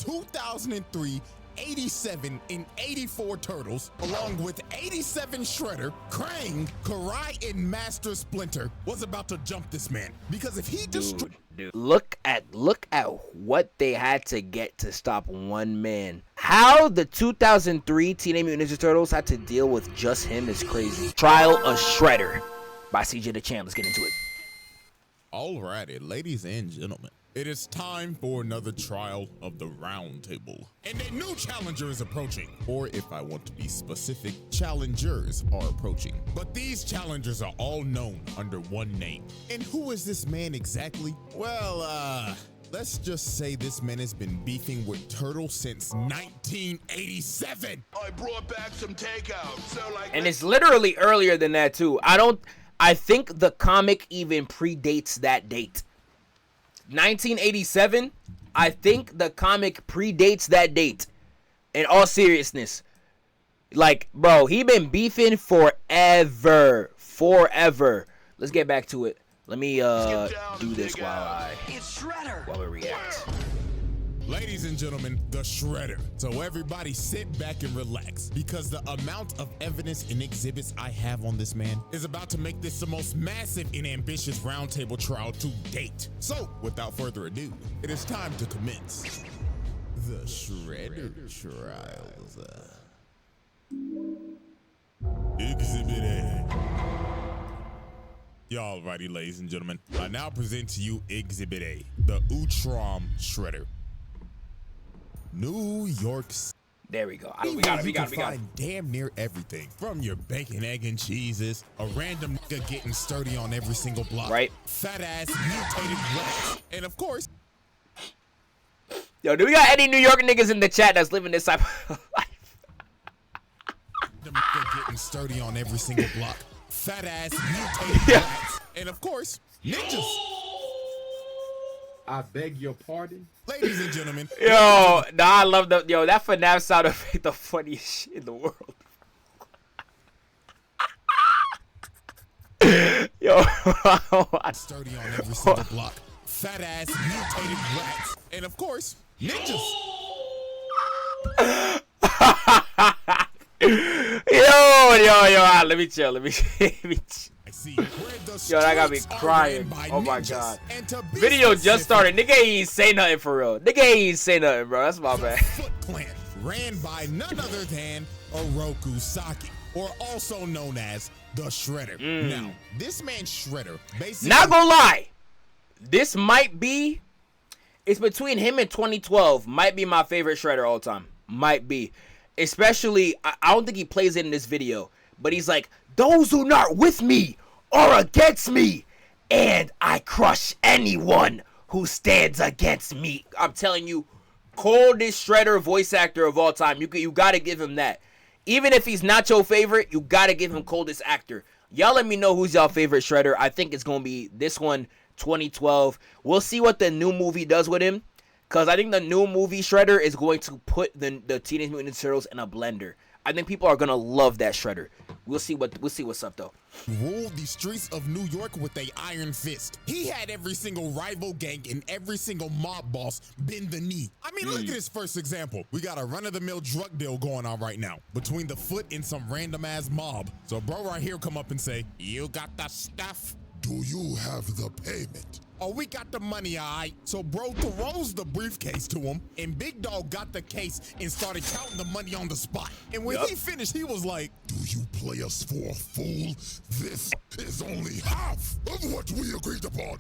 2003, 87 and 84 turtles, along with 87 Shredder, Krang, Karai, and Master Splinter, was about to jump this man. Because if he destroyed... Dude, look at what they had to get to stop one man. How the 2003 Teenage Mutant Ninja Turtles had to deal with just him is crazy. Trial of Shredder by Cjdachamp. Let's get into it. Alrighty, ladies and gentlemen. It is time for another trial of the round table. And a new challenger is approaching. Or if I want to be specific, challengers are approaching. But these challengers are all known under one name. And who is this man exactly? Well, let's just say this man has been beefing with Turtle since 1987. I brought back some takeout, so like... And it's literally earlier than that too. I think the comic even predates that date. 1987, I think the comic predates that date. In all seriousness. Like, bro, he been beefing forever. Let's get back to it. Let me do this while we react. Ladies and gentlemen, the Shredder. So everybody sit back and relax, because the amount of evidence and exhibits I have on this man is about to make this the most massive and ambitious roundtable trial to date. So without further ado, it is time to commence the Shredder trials. Exhibit A. Y'all righty, ladies and gentlemen. I now present to you Exhibit A, the Utrom Shredder. New York City. There we go. We got it. Find damn near everything from your bacon, egg, and cheeses, a random nigga getting sturdy on every single block, right? Fat ass mutated rats, and of course, yo, do we got any New York niggas in the chat that's living this type of life? The nigga getting sturdy on every single block, fat ass mutated rats, and of course, ninjas. I beg your pardon? Ladies and gentlemen. Yo, I love that FNAF sound effect, the funniest shit in the world. Yo, sturdy on every single block, fat ass mutated rats, and of course, ninjas. Yo, let me chill. Yo, that got me crying. Oh my god. Video just started. Nigga ain't say nothing for real. Nigga ain't say nothing, bro. That's my bad. Foot Clan, ran by none other than Oroku Saki, or also known as the Shredder. Now, this man Shredder basically... Not gonna lie. This might be... It's between him and 2012. Might be my favorite Shredder all time. Might be. Especially, I don't think he plays it in this video. But he's like, those who not with me are against me, and I crush anyone who stands against me. I'm telling you, coldest Shredder voice actor of all time. You gotta give him that. Even if he's not your favorite, you gotta give him coldest actor. Y'all let me know who's y'all favorite Shredder. I think it's gonna be this one, 2012. We'll see what the new movie does with him, because I think the new movie Shredder is going to put the Teenage Mutant Ninja Turtles in a blender. I think people are gonna love that Shredder. We'll see what's up though. Ruled the streets of New York with a iron fist. He had every single rival gang and every single mob boss bend the knee. I mean, look at his first example. We got a run-of-the-mill drug deal going on right now between the Foot and some random ass mob. So bro right here come up and say, "You got the stuff? Do you have the payment?" Oh, we got the money, all right. So bro throws the briefcase to him, and Big Dog got the case and started counting the money on the spot. And when he finished, he was like, "Do you play us for a fool? This is only half of what we agreed upon."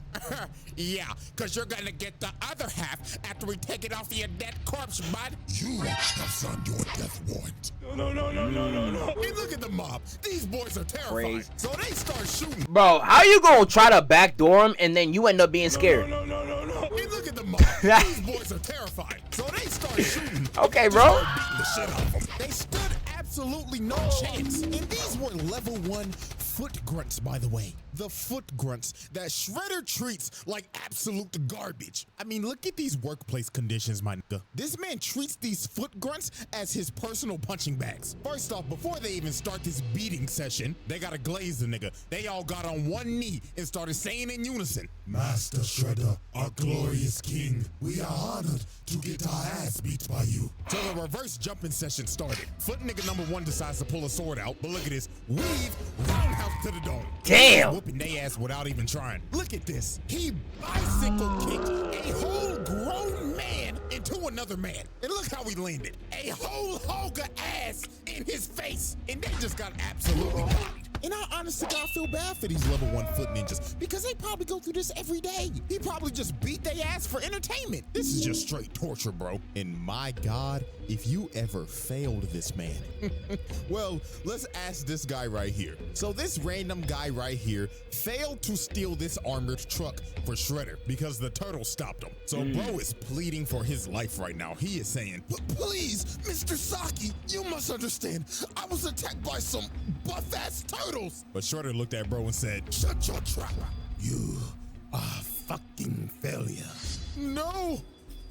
Yeah, because you're going to get the other half after we take it off your dead corpse, bud. You have signed your death warrant. No. And look at the mob. These boys are terrified. So they start shooting. Bro, how you going to try to backdoor him and then you end up being scared? No. And look at the mob. These boys are terrified. So they start shooting. Okay, bro. Beating the shit out of them. They stood absolutely no chance. And these were level 1 foot grunts, by the way. The foot grunts that Shredder treats like absolute garbage. I mean, look at these workplace conditions, my nigga. This man treats these foot grunts as his personal punching bags. First off, before they even start this beating session, they gotta glaze the nigga. They all got on one knee and started saying in unison, Master Shredder, our glorious king, we are honored to get our ass beat by you. So the reverse jumping session started. Foot nigga number one decides to pull a sword out, but look at this. Weave, roundhouse to the dome. Damn. Whooping they ass without even trying. Look at this. He bicycle kicked a whole grown man into another man. And look how he landed. A whole hog of ass in his face. And they just got absolutely bodied. And I honestly God feel bad for these level 1 foot ninjas because they probably go through this every day. He probably just beat their ass for entertainment. This is just straight torture, bro. And my God, if you ever failed this man. Well, let's ask this guy right here. So this random guy right here failed to steal this armored truck for Shredder because the turtle stopped him. So bro is pleading for his life right now. He is saying, please, Mr. Saki, you must understand. I was attacked by some buff-ass turtles. But Shredder looked at bro and said, shut your trap. You are a fucking failure. No.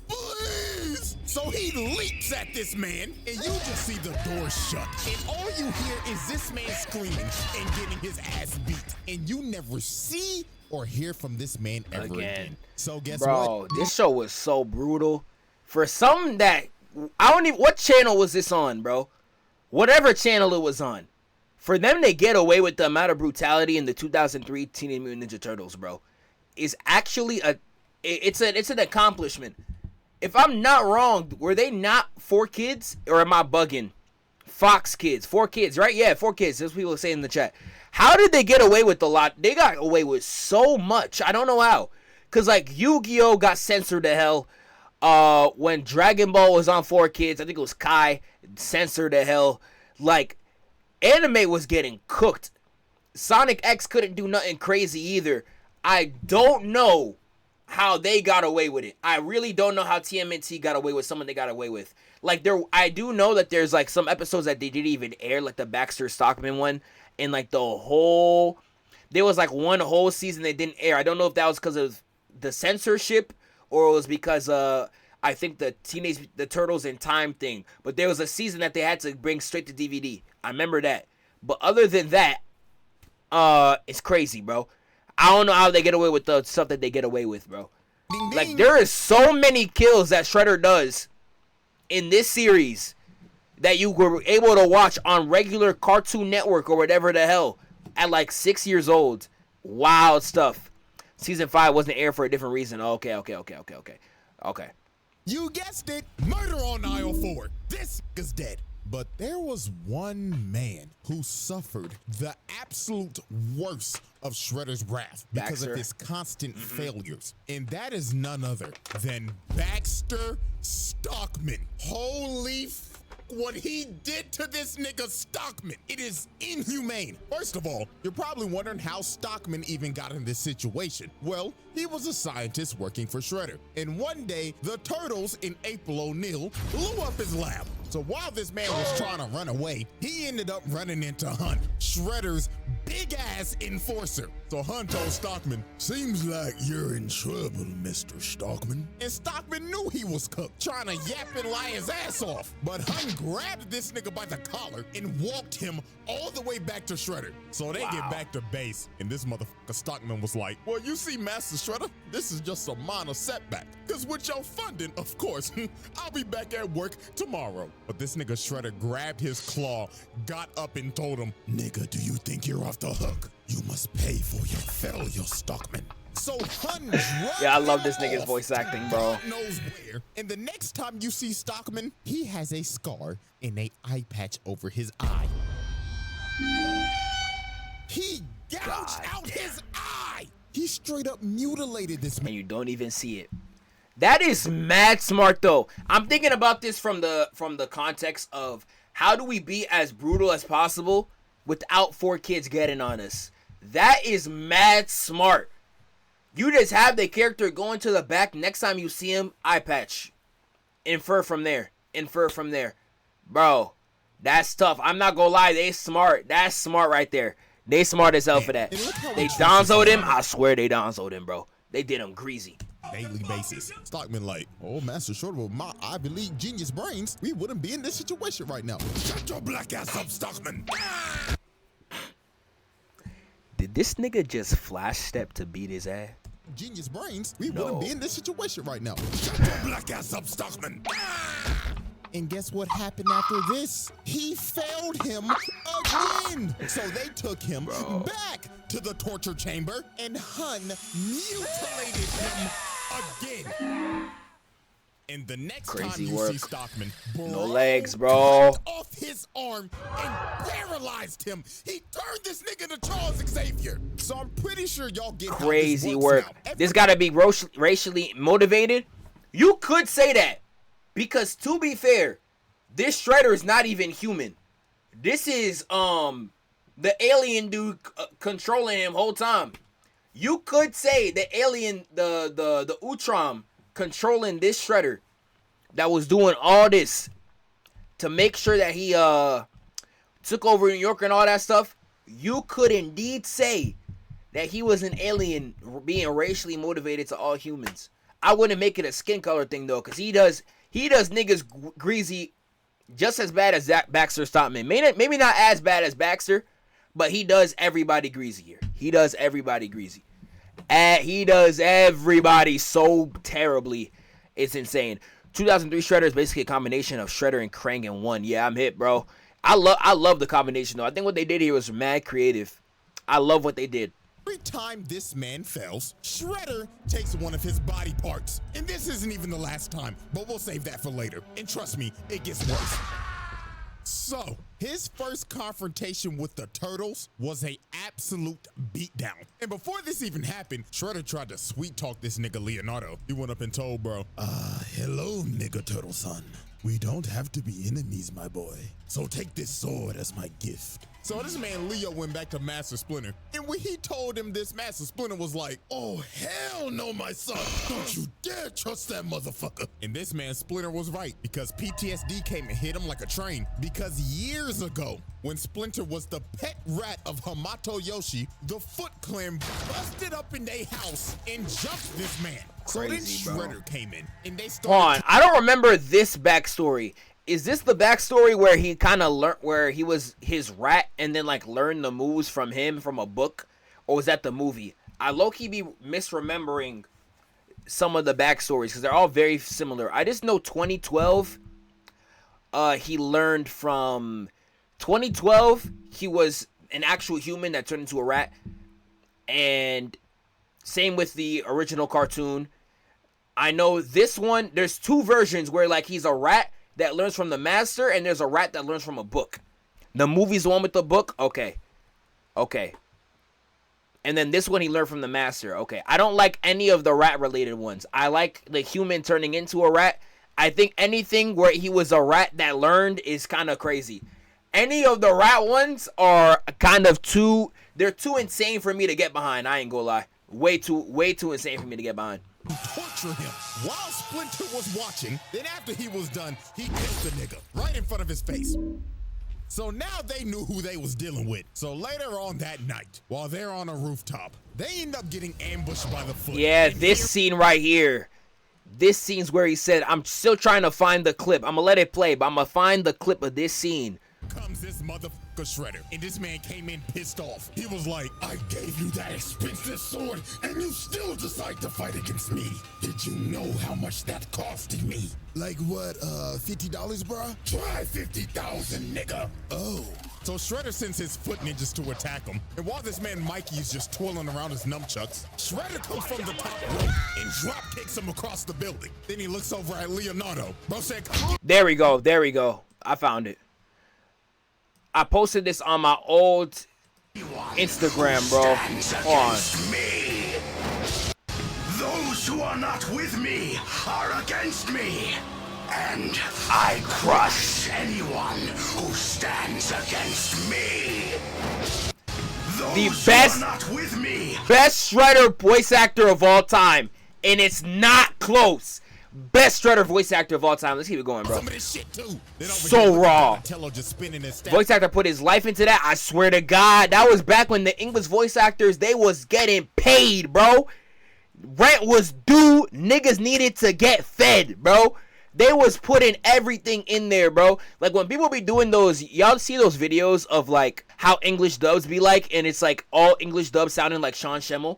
Please! So he leaps at this man, and you just see the door shut. And all you hear is this man screaming and getting his ass beat. And you never see or hear from this man ever again. So guess what? Bro, this show was so brutal. For something that, I don't even, what channel was this on, bro? Whatever channel it was on. For them to get away with the amount of brutality in the 2003 Teenage Mutant Ninja Turtles, bro, is actually it's an accomplishment. If I'm not wrong, were they not 4 kids? Or am I bugging? Fox kids. 4 kids, right? Yeah, 4 kids. That's what people say in the chat. How did they get away with a lot? They got away with so much. I don't know how. Because, like, Yu-Gi-Oh! Got censored to hell. When Dragon Ball was on 4 kids, I think it was Kai, censored to hell. Like, anime was getting cooked. Sonic X couldn't do nothing crazy either. I don't know how they got away with it. I really don't know how TMNT got away with someone they got away with. Like, I do know that there's, like, some episodes that they didn't even air, like the Baxter Stockman one, and, like, there was, like, one whole season they didn't air. I don't know if that was because of the censorship, or it was because, I think the Turtles in Time thing. But there was a season that they had to bring straight to DVD. I remember that. But other than that, it's crazy, bro. I don't know how they get away with the stuff that they get away with, bro. Ding, ding. Like, there is so many kills that Shredder does in this series that you were able to watch on regular Cartoon Network or whatever the hell at, like, 6 years old. Wild stuff. Season 5 wasn't aired for a different reason. Okay. You guessed it. Murder on aisle 4. This is dead. But there was one man who suffered the absolute worst of Shredder's wrath because of his constant failures. And that is none other than Baxter Stockman. Holy what he did to this nigga Stockman. It is inhumane. First of all, you're probably wondering how Stockman even got in this situation. Well, he was a scientist working for Shredder. And one day, the Turtles in April O'Neil blew up his lab. So while this man was trying to run away, he ended up running into Hunt, Shredder's big-ass enforcer. So Hunt told Stockman, seems like you're in trouble, Mr. Stockman. And Stockman knew he was cooked, trying to yap and lie his ass off. But Hunt grabbed this nigga by the collar and walked him all the way back to Shredder. So they get back to base, and this motherfucker Stockman was like, well, you see, Master Shredder, this is just a minor setback. Because with your funding, of course, I'll be back at work tomorrow. But this nigga Shredder grabbed his claw, got up and told him, nigga, do you think you're off the hook? You must pay for your failure, Stockman. So Hun yeah, I love this nigga's voice acting, bro. God knows where. And the next time you see Stockman, he has a scar and a eye patch over his eye. He gouged out his eye. He straight up mutilated this man. And you don't even see it. That is mad smart, though. I'm thinking about this from the context of how do we be as brutal as possible without 4 kids getting on us. That is mad smart. You just have the character going to the back. Next time you see him, eye patch. Infer from there. Bro, that's tough. I'm not gonna lie. They smart. That's smart right there. They smart as hell for that. They donzoed him. I swear they donzoed him, bro. They did him greasy. Daily basis. Stockman like, oh, Master Shredder, with my Ivy League genius brains, we wouldn't be in this situation right now. Shut your black ass up, Stockman. Did this nigga just flash step to beat his ass? Genius brains, we wouldn't be in this situation right now. Shut your black ass up, Stockman. And guess what happened after this? He failed him again. So they took him back to the torture chamber and mutilated him again. And the next time you see Stockman, no legs, bro, cut off his arm and paralyzed him. He turned this nigga into Charles Xavier. So I'm pretty sure y'all get crazy work. This gotta be racially motivated. You could say that, because to be fair, this Shredder is not even human. This is the alien dude controlling him whole time. You could say the alien, the Utrom, controlling this Shredder that was doing all this to make sure that he took over New York and all that stuff. You could indeed say that he was an alien being racially motivated to all humans. I wouldn't make it a skin color thing though, because he does niggas greasy just as bad as Baxter Stockman. Maybe not as bad as Baxter, but he does everybody greasy here. He does everybody greasy. He does everybody so terribly. It's insane. 2003 Shredder is basically a combination of Shredder and Krang in one. Yeah, I'm hit, bro. I love the combination, though. I think what they did here was mad creative. I love what they did. Every time this man fails, Shredder takes one of his body parts. And this isn't even the last time, but we'll save that for later. And trust me, it gets worse. So, his first confrontation with the Turtles was a absolute beatdown. And before this even happened, Shredder tried to sweet talk this nigga Leonardo. He went up and told bro, hello, nigga Turtle son. We don't have to be enemies, my boy. So take this sword as my gift. So this man Leo went back to Master Splinter, and when he told him this, Master Splinter was like, oh, hell no, my son. Don't you dare trust that motherfucker. And this man Splinter was right, because PTSD came and hit him like a train. Because years ago, when Splinter was the pet rat of Hamato Yoshi, the Foot Clan busted up in their house and jumped this man. Crazy, so then Shredder came in, and they started. Hold on, I don't remember this backstory. Is this the backstory where he kind of learned, where he was his rat and then like learned the moves from him from a book? Or was that the movie? I low-key be misremembering some of the backstories because they're all very similar. I just know 2012, he learned from 2012, he was an actual human that turned into a rat. And same with the original cartoon. I know this one, there's two versions where like he's a rat that learns from the master, and there's a rat that learns from a book. The movie's the one with the book? Okay. And then this one he learned from the master. Okay. I don't like any of the rat-related ones. I like the human turning into a rat. I think anything where he was a rat that learned is kind of crazy. Any of the rat ones are kind of they're too insane for me to get behind. I ain't gonna lie. Way too insane for me to get behind. Torture him while Splinter was watching. Then after he was done, he killed the nigga right in front of his face. So now they knew who they was dealing with. So later on that night, while they're on a rooftop, they end up getting ambushed by the Foot. Yeah, this scene right here. This scene's where he said, I'm still trying to find the clip. I'm gonna let it play, but I'm gonna find the clip of this scene. Comes this motherfucker Shredder, and this man came in pissed off. He was like, I gave you that expensive sword, and you still decide to fight against me. Did you know how much that costed me? Like what, $50, bruh? Try 50,000, nigga. Oh. So Shredder sends his foot ninjas to attack him, and while this man Mikey is just twirling around his nunchucks, Shredder comes from the top rope and drop kicks him across the building. Then he looks over at Leonardo. Bro said, there we go. I found it. I posted this on my old Instagram, bro. Hold on. Me. Those who are not with me are against me. And I crush anyone who stands against me. The best Shredder voice actor of all time. And it's not close. Best Shredder voice actor of all time. Let's keep it going, bro. Some of this shit too. So raw. Just spinning his Voice actor put his life into that. I swear to God, that was back when the English voice actors, they was getting paid, bro. Rent was due. Niggas needed to get fed, bro. They was putting everything in there, bro. Like, when people be doing those, y'all see those videos of, like, how English dubs be like, and it's, like, all English dubs sounding like Sean Schemmel?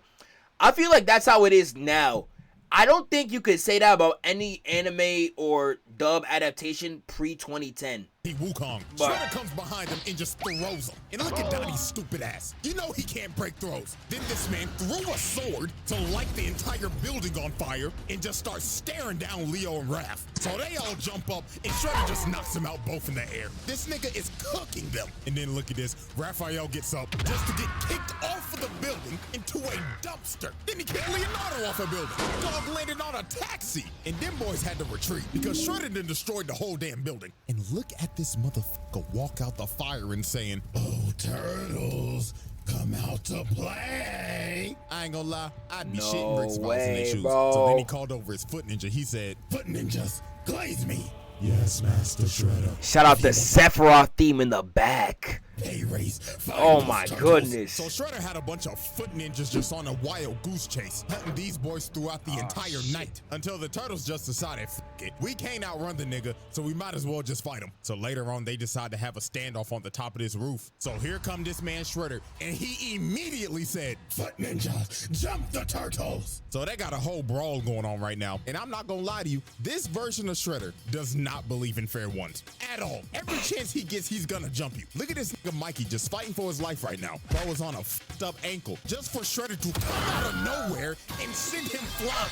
I feel like that's how it is now. I don't think you could say that about any anime or dub adaptation pre-2010. Wukong. Shredder comes behind him and just throws him. And look at Donnie's stupid ass. You know he can't break throws. Then this man threw a sword to light the entire building on fire and just starts staring down Leo and Raph. So they all jump up and Shredder just knocks them out both in the air. This nigga is cooking them. And then look at this. Raphael gets up just to get kicked off of the building into a dumpster. Then he kicked Leonardo off a building. Dog landed on a taxi. And them boys had to retreat because Shredder done destroyed the whole damn building. And look at this motherfucker walk out the fire and saying, "Oh, turtles, come out to play." I ain't gonna lie, I'd be shitting bricks if I was in their shoes. Bro. So then he called over his foot ninja. He said, "Foot ninjas, glaze me." "Yes, Master Shredder." Shout out the Sephiroth theme in the back. They race. Oh my goodness. So Shredder had a bunch of foot ninjas just on a wild goose chase, hunting these boys throughout the entire night until the turtles just decided, "F it, we can't outrun the nigga, so we might as well just fight him." So later on, they decide to have a standoff on the top of this roof. So here come this man Shredder, and he immediately said, "Foot ninjas, jump the turtles." So they got a whole brawl going on right now, and I'm not gonna lie to you, this version of Shredder does not believe in fair ones at all. Every chance he gets, he's gonna jump you. Look at this nigga Mikey just fighting for his life right now. Bro is on a fucked up ankle just for Shredder to come out of nowhere and send him flying.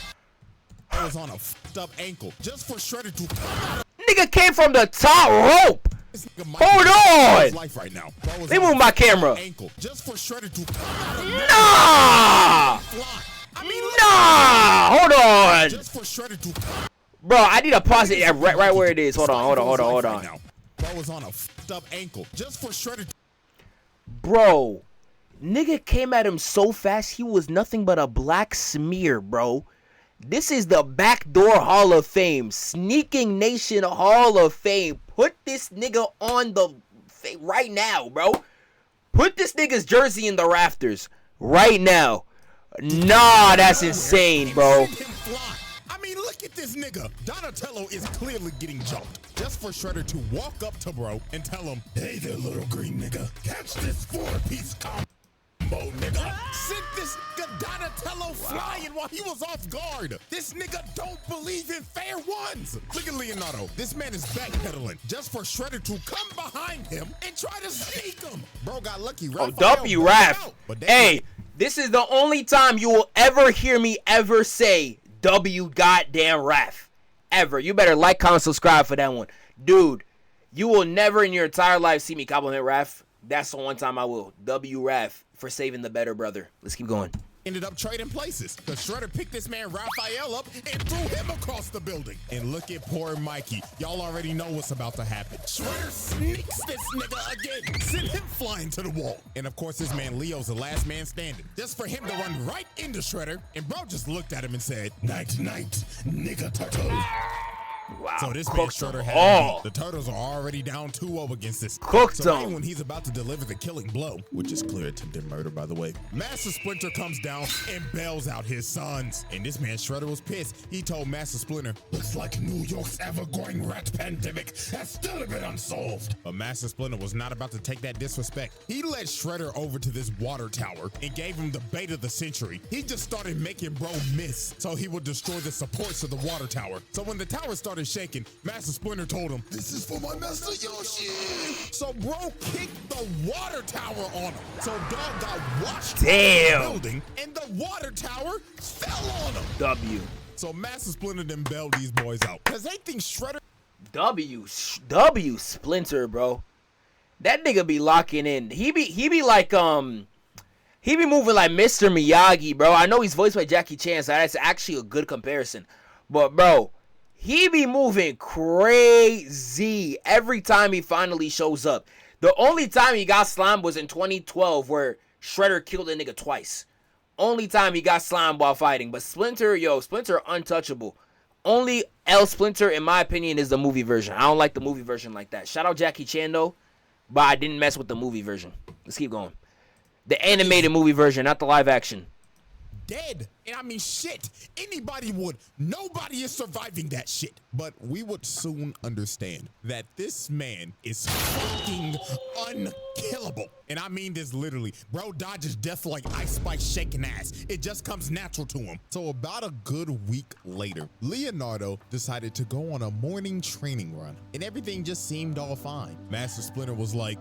Bro is on a fucked up ankle just for Shredder to come out of Nigga came from the top rope. this nigga Mikey Hold for his on. life right now. Bro is They on move a my fucked up camera. ankle just for Shredder to come out of nowhere Nah. and fly. I mean, look Nah. Hold on. just for Shredder to come. Bro, I need to pause it right where it is. Hold on. Bro was on a fucked up ankle just for Shredder to Bro, nigga came at him so fast, he was nothing but a black smear, bro. This is the Backdoor Hall of Fame. Sneaking Nation Hall of Fame. Put this nigga on the... right now, bro. Put this nigga's jersey in the rafters. Right now. Nah, that's insane, bro. send him flying. I mean, look at this nigga. Donatello is clearly getting jumped just for Shredder to walk up to bro and tell him, "Hey there, little green nigga. Catch this 4-piece combo, nigga." Sent this nigga Donatello flying while he was off guard. This nigga don't believe in fair ones. Look at Leonardo. This man is backpedaling just for Shredder to come behind him and try to sneak him. Bro got lucky. Oh, Raphael W, brought him Raph. out, but they- Hey, this is the only time you will ever hear me ever say W goddamn Raph. Ever. You better like, comment, subscribe for that one. Dude, you will never in your entire life see me compliment Raph. That's the one time I will. W Raph for saving the better brother. Let's keep going. ended up trading places. The Shredder picked this man Raphael up and threw him across the building. And look at poor Mikey. Y'all already know what's about to happen. Shredder sneaks this nigga again, sent him flying to the wall. And of course, this man Leo's the last man standing. Just for him to run right into Shredder, and bro just looked at him and said, "Night, night, nigga turtle." Wow. So this man Cooked Shredder them had all. the Turtles are already down 2-0 against this. Cooked so them. when he's about to deliver the killing blow, which is clear attempted murder, by the way, Master Splinter comes down and bails out his sons. And this man Shredder was pissed. He told Master Splinter, "Looks like New York's ever-growing rat pandemic has still been unsolved." But Master Splinter was not about to take that disrespect. He led Shredder over to this water tower and gave him the bait of the century. He just started making bro miss so he would destroy the supports of the water tower. So when the tower started shaking, Master Splinter told him, "This is for my Master Yoshi." So bro kicked the water tower on him. So dog got washed Damn. from the building and the water tower fell on him. W. So Master Splinter then bailed these boys out because they think Shredder. W Splinter, bro. That nigga be locking in. He be like he be moving like Mr. Miyagi, bro. I know he's voiced by Jackie Chan, so that's actually a good comparison. But bro, he be moving crazy every time he finally shows up. The only time he got slimed was in 2012 where Shredder killed a nigga twice. Only time he got slimed while fighting. But Splinter, Splinter untouchable. Only L Splinter, in my opinion, is the movie version. I don't like the movie version like that. Shout out Jackie Chan, though, but I didn't mess with the movie version. Let's keep going. The animated movie version, not the live action. Dead. And I mean, shit, anybody would. Nobody is surviving that shit. But we would soon understand that this man is fucking unkillable. And I mean this literally. Bro dodges death like Ice Spice shaking ass. It just comes natural to him. So about a good week later, Leonardo decided to go on a morning training run. And everything just seemed all fine. Master Splinter was like,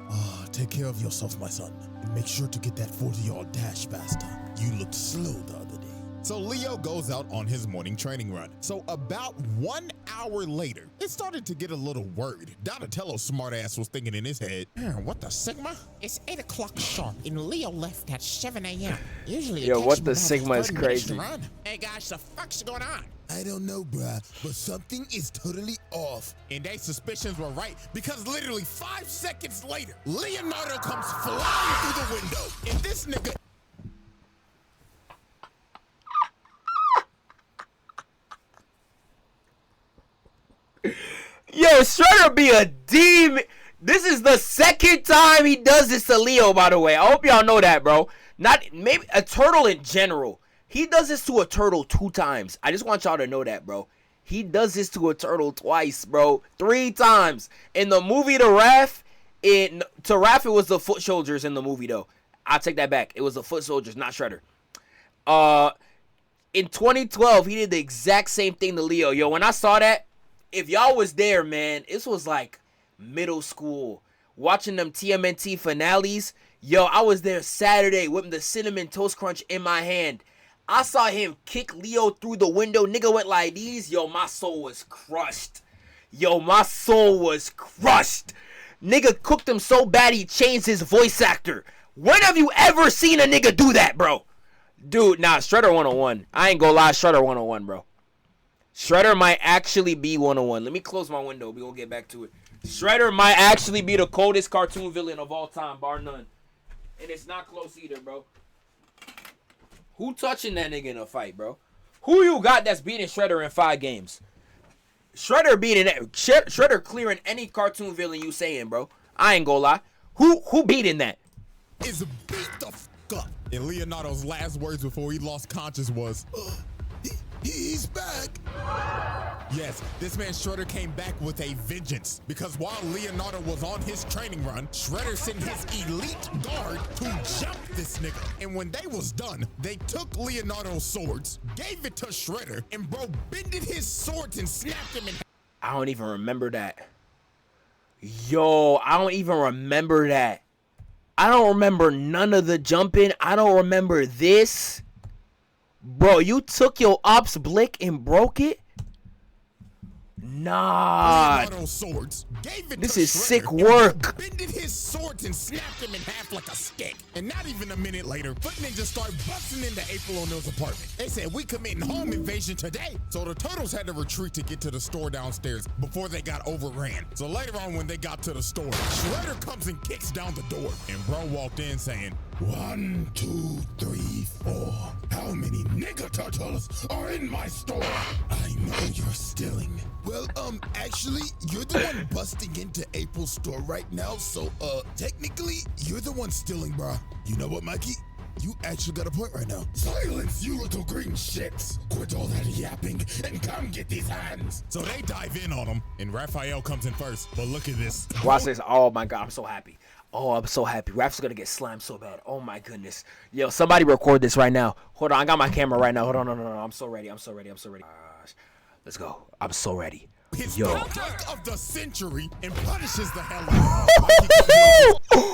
take care of yourself, my son. And make sure to get that 40-yard dash faster. You looked slow the other day. So Leo goes out on his morning training run. So about 1 hour later, it started to get a little worried. Donatello's smartass was thinking in his head, what the Sigma? It's 8 o'clock sharp and Leo left at 7 a.m. Usually Yo, what the Sigma is crazy. Hey guys, the fuck's going on? I don't know, bruh, but something is totally off. And their suspicions were right because literally 5 seconds later, Leonardo comes flying through the window. And this nigga Yo, Shredder be a demon. This is the second time he does this to Leo, by the way. I hope y'all know that, bro. Not maybe a turtle in general. He does this to a turtle 2 times. I just want y'all to know that, bro. He does this to a turtle twice, bro. 3 times. In the movie To Wrath, it was the foot soldiers in the movie, though. I'll take that back. It was the foot soldiers, not Shredder. In 2012, he did the exact same thing to Leo. Yo, when I saw that, if y'all was there, man, this was like middle school. Watching them TMNT finales. Yo, I was there Saturday with the Cinnamon Toast Crunch in my hand. I saw him kick Leo through the window. Nigga went like these. Yo, my soul was crushed. Yo, my soul was crushed. Nigga cooked him so bad he changed his voice actor. When have you ever seen a nigga do that, bro? Dude, nah, Shredder 101. I ain't gonna lie, Shredder 101, bro. Shredder might actually be 101. Let me close my window. We gonna get back to it. Shredder might actually be the coldest cartoon villain of all time, bar none. And it's not close either, bro. Who touching that nigga in a fight, bro? Who you got that's beating Shredder in 5 games? Shredder beating that. Shredder clearing any cartoon villain you saying, bro. I ain't gonna lie. Who beating that? Is beat the f up. And Leonardo's last words before he lost conscience was, he's back. Yes, this man Shredder came back with a vengeance because while Leonardo was on his training run, Shredder sent his elite guard to jump this nigga. And when they was done, they took Leonardo's swords, gave it to Shredder, and bro bended his swords and snapped him in half. I don't even remember that. Yo, I don't even remember that. I don't remember none of the jumping. I don't remember this. Bro, you took your Ops Blick and broke it? Nah. Swords, this is sick work. Bended his swords and snapped him in half like a stick. And not even a minute later, Foot Ninja started busting into April O'Neil's apartment. They said, we committing home invasion today. So the Turtles had to retreat to get to the store downstairs before they got overran. So later on when they got to the store, Shredder comes and kicks down the door. And bro walked in saying, 1, 2, 3, 4. How many nigga turtles are in my store? I know you're stealing. Well, actually, you're the one busting into April's store right now, so, technically, you're the one stealing, bro. You know what, Mikey? You actually got a point right now. Silence, you little green shits. Quit all that yapping and come get these hands. So they dive in on him, and Raphael comes in first. But look at this. Watch this. Oh, my God, I'm so happy. Oh, I'm so happy. Raph's gonna get slammed so bad. Oh, my goodness. Yo, somebody record this right now. Hold on, I got my camera right now. Hold on, no. I'm so ready. I'm so ready. Let's go. I'm so ready. His Yo. of the century and punishes the hell out of him.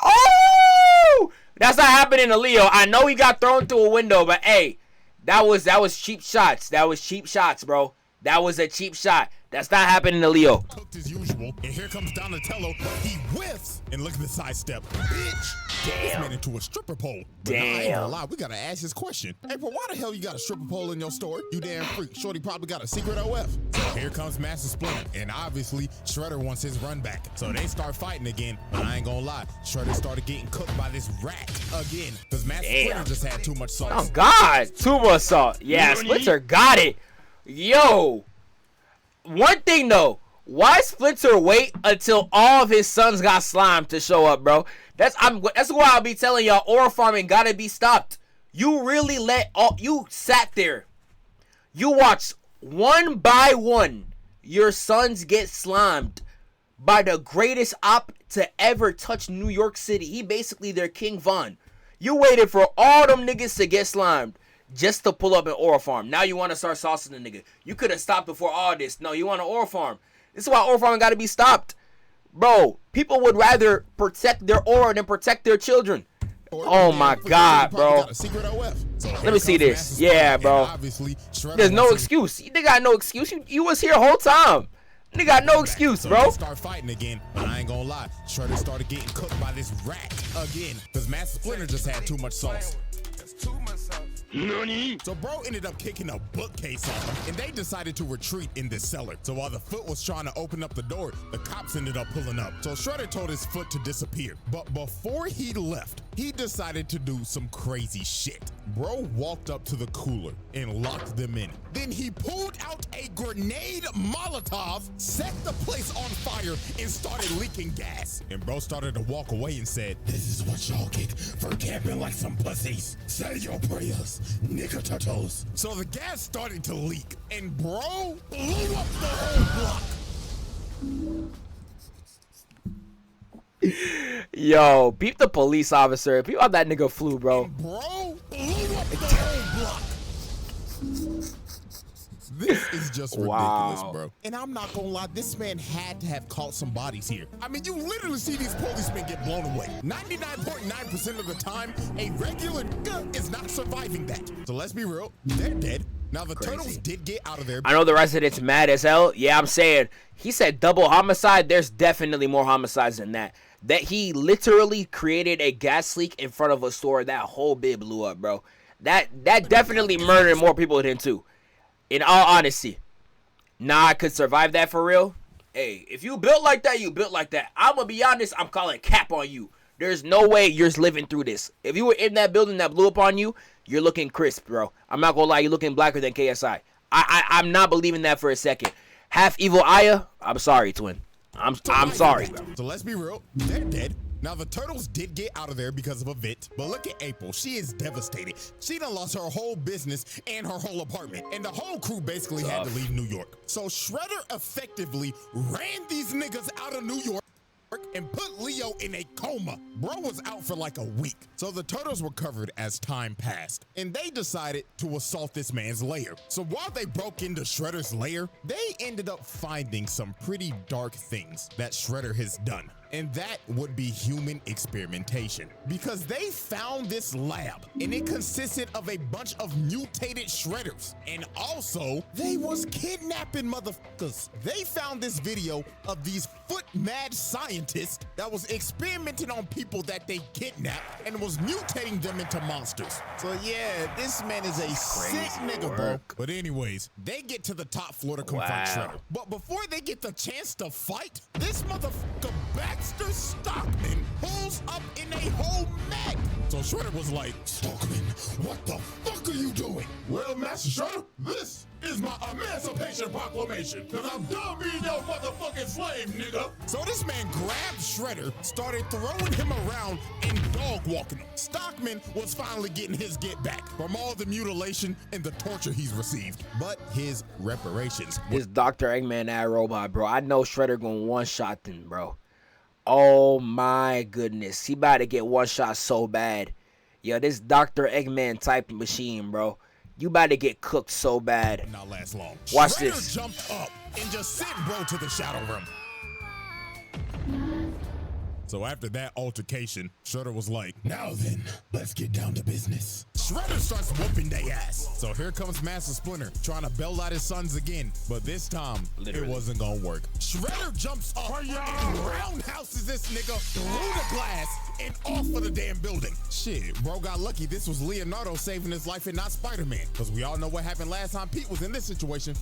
Oh! That's not happening to Leo. I know he got thrown through a window, but hey, that was cheap shots. That was cheap shots, bro. That was a cheap shot. That's not happening to Leo. Cooked as usual, and here comes Donatello. He whiffs, and look at the sidestep. Bitch, this man into a stripper pole. But nah, I ain't gonna lie, we gotta ask this question. Hey, but why the hell you got a stripper pole in your store? You damn freak. Shorty probably got a secret OF. So here comes Master Splinter, and obviously Shredder wants his run back. So they start fighting again, but I ain't gonna lie, Shredder started getting cooked by this rat again, because Master Splinter just had too much salt. Oh God, too much salt. Yeah, Splinter got it. Yo, one thing though, why Splinter wait until all of his sons got slimed to show up, bro? That's why I'll be telling y'all, aura farming gotta be stopped. You really you sat there, you watched one by one your sons get slimed by the greatest op to ever touch New York City. He basically their King Von. You waited for all them niggas to get slimed just to pull up an aura farm. Now you want to start saucing the nigga. You could have stopped before all this. No, you want an aura farm. This is why aura farming got to be stopped. Bro, people would rather protect their aura than protect their children. Oh my God, bro. Let me see this. Yeah, bro. There's no excuse. They got no excuse. You was here the whole time. They got no excuse, bro. Start fighting again. I ain't gonna lie. Shredder started getting cooked by this rat again. Because Master Splinter just had too much sauce. So bro ended up kicking a bookcase on him, and they decided to retreat in this cellar. So while the foot was trying to open up the door, the cops ended up pulling up. So Shredder told his foot to disappear. But before he left, he decided to do some crazy shit. Bro walked up to the cooler and locked them in. Then he pulled out a grenade Molotov, set the place on fire, and started leaking gas. And bro started to walk away and said, "This is what y'all get for camping like some pussies. Say your prayers, nigga turtles." So the gas started to leak, and bro blew up the whole block. Yo, beat the police officer. Beat how that nigga flew, bro. And bro blew up the whole block. This is just ridiculous, bro. And I'm not gonna lie, this man had to have caught some bodies here. I mean, you literally see these policemen get blown away. 99.9% of the time, a regular is not surviving that. So let's be real, they're dead. Now the turtles did get out of there. I know the residents mad as hell. Yeah, I'm saying, he said double homicide. There's definitely more homicides than that. That he literally created a gas leak in front of a store. That whole bit blew up, bro. That definitely murdered more people than two. In all honesty, nah, I could survive that for real. Hey, if you built like that, you built like that. I'm gonna be honest, I'm calling cap on you. There's no way you're living through this. If you were in that building that blew up on you, you're looking crisp, bro. I'm not gonna lie, you're looking blacker than KSI. I'm not believing that for a second. Half evil Aya, I'm sorry, twin. I'm sorry, bro. So let's be real, they're dead. Now, the turtles did get out of there because of a vent, but look at April. She is devastated. She done lost her whole business and her whole apartment, and the whole crew basically had to leave New York. So Shredder effectively ran these niggas out of New York and put Leo in a coma. Bro was out for like a week. So the turtles recovered as time passed, and they decided to assault this man's lair. So while they broke into Shredder's lair, they ended up finding some pretty dark things that Shredder has done. And that would be human experimentation. Because they found this lab, and it consisted of a bunch of mutated Shredders. And also, they was kidnapping motherfuckers. They found this video of these foot-mad scientists that was experimenting on people that they kidnapped and was mutating them into monsters. So yeah, this man is a sick nigga, bro. But anyways, they get to the top floor to confront Shredder. But before they get the chance to fight, this motherfucker Baxter Stockman pulls up in a whole mech. So Shredder was like, "Stockman, what the fuck are you doing?" "Well, Master Shredder, this is my emancipation proclamation, because I'm done being your motherfucking slave, nigga." So this man grabbed Shredder, started throwing him around and dog walking him. Stockman was finally getting his get back from all the mutilation and the torture he's received. But his reparations. This Dr. Eggman that robot, bro. I know Shredder going one shot then, bro. Oh my goodness. He about to get one shot so bad. Yo, this Dr. Eggman type machine, bro. You about to get cooked so bad. Not last long. Watch Shredder this. Jumped up and just sent bro to the shadow room. So after that altercation, Shredder was like, "Now then, let's get down to business." Shredder starts whooping they ass. So here comes Master Splinter trying to bail out his sons again. But this time, it wasn't gonna work. Shredder jumps up and roundhouses this nigga through the glass and off of the damn building. Shit, bro got lucky this was Leonardo saving his life and not Spider-Man. Because we all know what happened last time Pete was in this situation.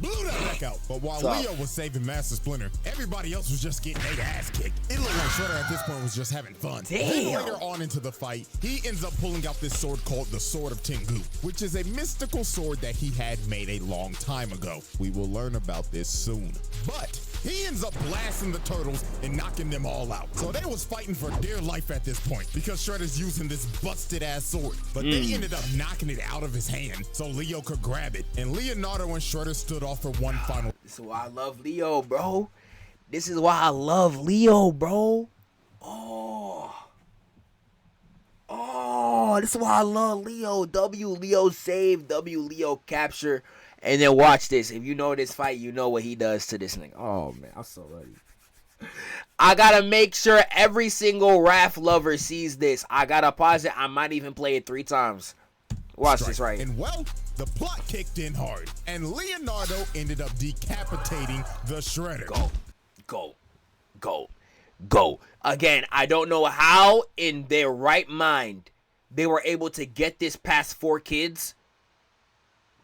blew that back out. But while Leo was saving Master Splinter, everybody else was just getting their ass kicked. It looked like Shredder at this point was just having fun. Then later on into the fight, he ends up pulling out this sword called the Sword of Tengu, which is a mystical sword that he had made a long time ago. We will learn about this soon. But he ends up blasting the turtles and knocking them all out. So they was fighting for dear life at this point because Shredder's using this busted ass sword. But they ended up knocking it out of his hand so Leo could grab it. And Leonardo and Shredder stood off for one final. This is why I love Leo, bro. This is why I love Leo, bro. Oh, this is why I love Leo. W, Leo save. W, Leo capture. And then watch this. If you know this fight, you know what he does to this nigga. Oh, man. I'm so ready. I gotta make sure every single Raph lover sees this. I gotta pause it. I might even play it 3 times. Watch this right here. And well, the plot kicked in hard. And Leonardo ended up decapitating the Shredder. Go. Again, I don't know how in their right mind they were able to get this past 4 kids.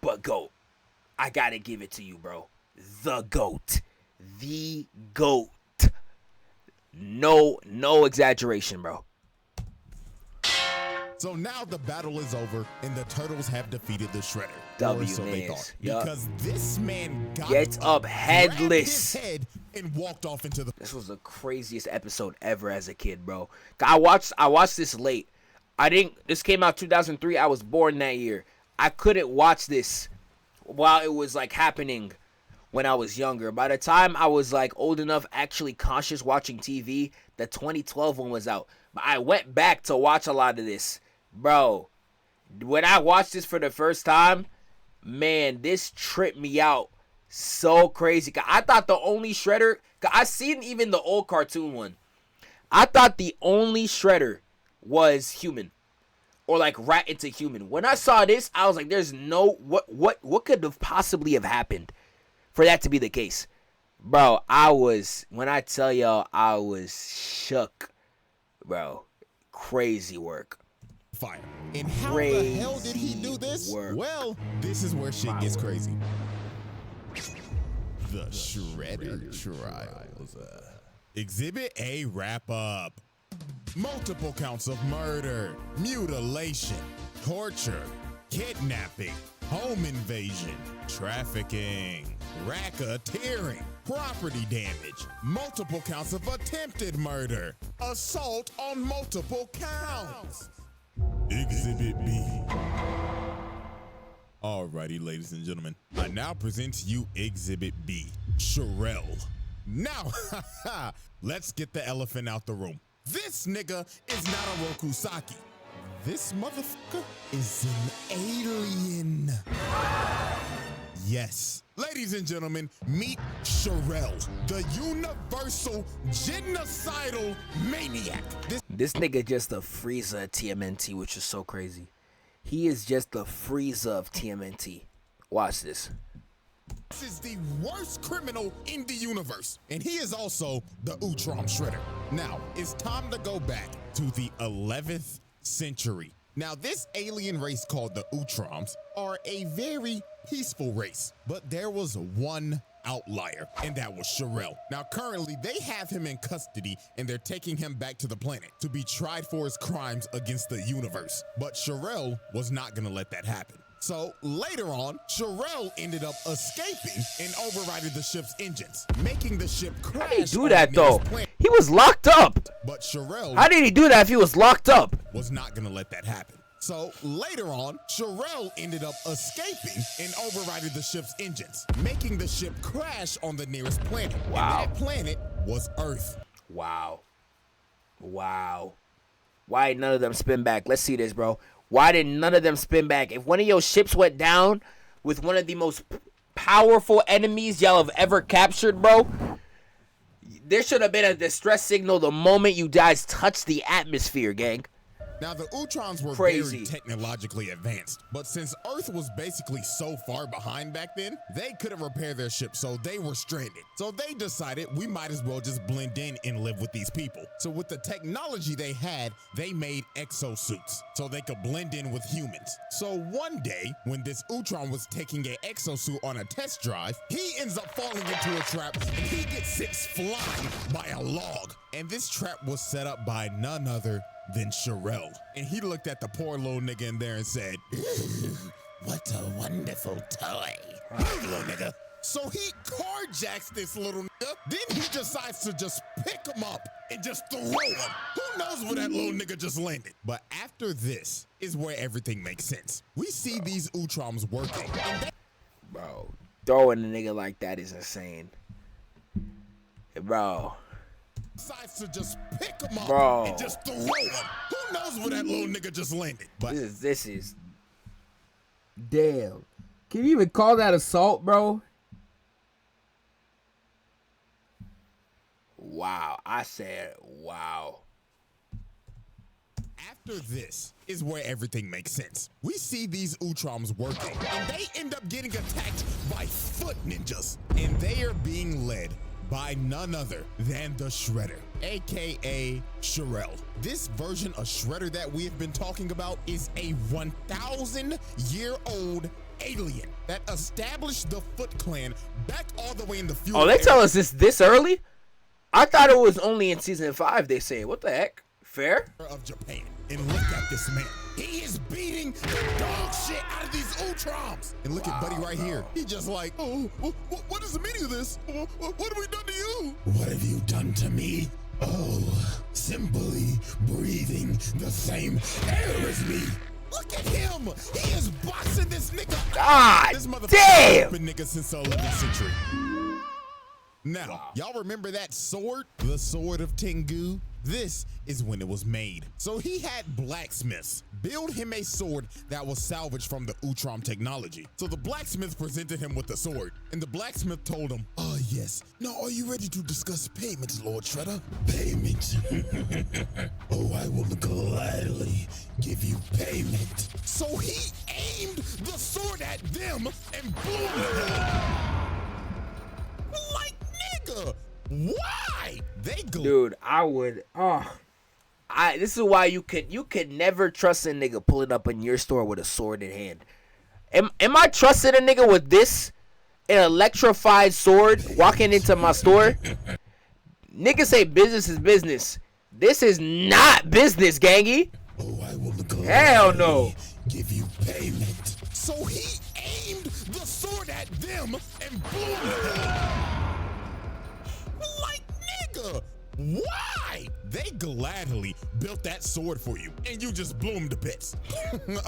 But go. I gotta give it to you, bro. The GOAT. The GOAT. No exaggeration, bro. So now the battle is over and the turtles have defeated the Shredder. W, so they thought. Because this man gets up headless, his head and walked off into the. This was the craziest episode ever as a kid, bro. I watched this late. This came out 2003. I was born that year. I couldn't watch this while it was like happening when I was younger. By the time I was like old enough, actually conscious watching TV, the 2012 one was out. But I went back to watch a lot of this. Bro, when I watched this for the first time, man, this tripped me out so crazy. I thought the only Shredder, I seen even the old cartoon one. I thought the only Shredder was human. Or like rat into human. When I saw this, I was like, there's no, what could have possibly have happened for that to be the case? Bro, when I tell y'all, I was shook. Bro, crazy work. Fire. And how the hell did he do this? Well, this is where shit gets crazy. The Shredder Trials. Exhibit A wrap up. Multiple counts of murder, mutilation, torture, kidnapping, home invasion, trafficking, racketeering, property damage, multiple counts of attempted murder, assault on multiple counts. Exhibit B. Alrighty, ladies and gentlemen, I now present to you Exhibit B, Sherelle. Now, let's get the elephant out the room. This nigga is not a Rokusaki. This motherfucker is an alien. Yes. Ladies and gentlemen, meet Sherelle, the universal genocidal maniac. This nigga just the Frieza of TMNT, which is so crazy. He is just the Frieza of TMNT. Watch this. This is the worst criminal in the universe, and he is also the Utrom Shredder. Now, it's time to go back to the 11th century. Now, this alien race called the Utroms are a very peaceful race, but there was one outlier, and that was Sherelle. Now, currently, they have him in custody, and they're taking him back to the planet to be tried for his crimes against the universe. But Sherelle was not gonna let that happen. So later on, Sherelle ended up escaping and overriding the ship's engines, making the ship crash. How did he do that though? He was locked up. But Sherelle, how did he do that if he was locked up? Was not gonna let that happen. So later on, Sherelle ended up escaping and overriding the ship's engines, making the ship crash on the nearest planet. Wow. And that planet was Earth. Wow. Why did none of them spin back? Let's see this, bro. Why did none of them spin back? If one of your ships went down with one of the most powerful enemies y'all have ever captured, bro, there should have been a distress signal the moment you guys touched the atmosphere, gang. Now, the Utroms were Crazy. very technologically advanced, but since Earth was basically so far behind back then, they couldn't repair their ship, so they were stranded. So they decided we might as well just blend in and live with these people. So with the technology they had, they made exosuits so they could blend in with humans. So one day, when this Utrom was taking an exosuit on a test drive, he ends up falling into a trap and he gets sent flying by a log. And this trap was set up by none other than Sherelle. And he looked at the poor little nigga in there and said, "What a wonderful toy." Little nigga. So he carjacks this little nigga. Then he decides to just pick him up and just throw him. Who knows where that little nigga just landed? But after this is where everything makes sense. We see these Utroms working. Bro, throwing a nigga like that is insane. Bro. Decides to just pick him up Bro. and just throw him. Who knows where that little nigga just landed? But This is Damn. Can you even call that assault, bro? wow. I said wow. after this is where everything makes sense. We see these Utroms working, and they end up getting attacked by foot ninjas, and they are being led by none other than the Shredder, aka Sherelle. This version of Shredder that we have been talking about is a 1,000-year-old alien that established the Foot Clan back all the way in the future. Oh, they tell us this early? I thought it was only in season 5 they say. What the heck? Fair? Of Japan. And look at this man. He is beating the dog shit out of these Utroms. And look at Buddy right here. He just like, oh, what is the meaning of this? What have we done to you? What have you done to me? Oh, simply breathing the same air as me. Look at him. He is boxing this nigga. God This motherfucker damn. been nigga since the 11th century. Now, y'all remember that sword? The Sword of Tengu? This is when it was made. So he had blacksmiths build him a sword that was salvaged from the Utrom technology. So the blacksmith presented him with the sword, and the blacksmith told him, "Ah, yes. Now, are you ready to discuss payment, Lord Shredder?" "Payment? Oh, I will gladly give you payment." So he aimed the sword at them and blew them. Like, nigga, why? Dude, I would. This is why you could never trust a nigga pulling up in your store with a sword in hand. Am I trusting a nigga with this, an electrified sword, walking into my store? Niggas say business is business. This is not business, gangy. Oh, I will Hell no. give you payment. So he aimed the sword at them and blew them. Like, nigga, why? They gladly built that sword for you, and you just blew them to bits.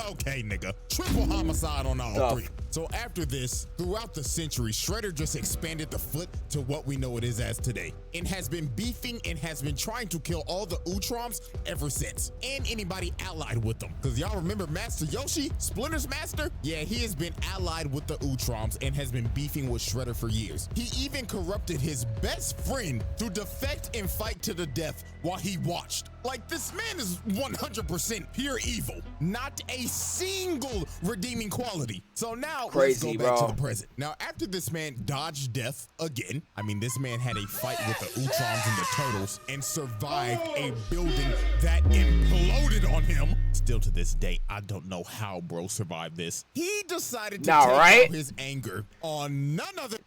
Okay, nigga. Triple homicide on all three. So after this, throughout the century, Shredder just expanded the Foot to what we know it is as today, and has been beefing and has been trying to kill all the Utroms ever since, and anybody allied with them. Because y'all remember Master Yoshi, Splinter's master? Yeah, he has been allied with the Utroms and has been beefing with Shredder for years. He even corrupted his best friend to defect and fight to the death while he watched. Like, this man is 100% pure evil. Not a single redeeming quality. So now, Crazy, let's go back bro. to the present. Now, after this man dodged death again, I mean, this man had a fight with the Utroms and the Turtles and survived a building that imploded on him. Still to this day, I don't know how bro survived this. He decided to take out his anger on none other.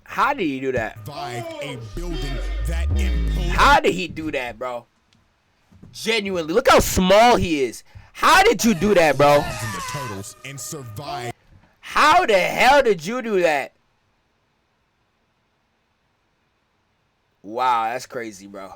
How did he do that? Survived a building that imploded. How did he do that, bro? Genuinely, look how small he is. How did you do that, bro? And the Turtles and survived. How the hell did you do that? Wow, that's crazy, bro.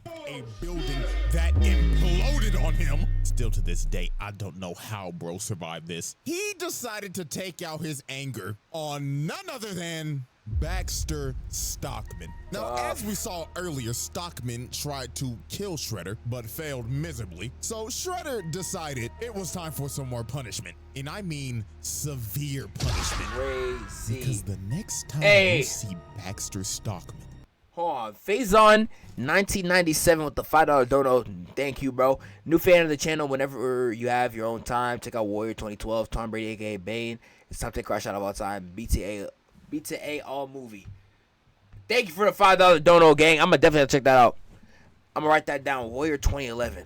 A building that imploded on him. Still to this day, I don't know how bro survived this. He decided to take out his anger on none other than Baxter Stockman. Now, as we saw earlier, Stockman tried to kill Shredder, but failed miserably. So Shredder decided it was time for some more punishment. And I mean severe punishment. Crazy. Because the next time you see Baxter Stockman, hold on, Phase on 1997 with the $5 dono. Thank you, bro. New fan of the channel. Whenever you have your own time, check out Warrior 2012, Tom Brady, aka Bane. It's top 10 crash out of all time. BTA all movie. Thank you for the $5 dono, gang. I'm gonna definitely check that out. I'm gonna write that down. Warrior 2011.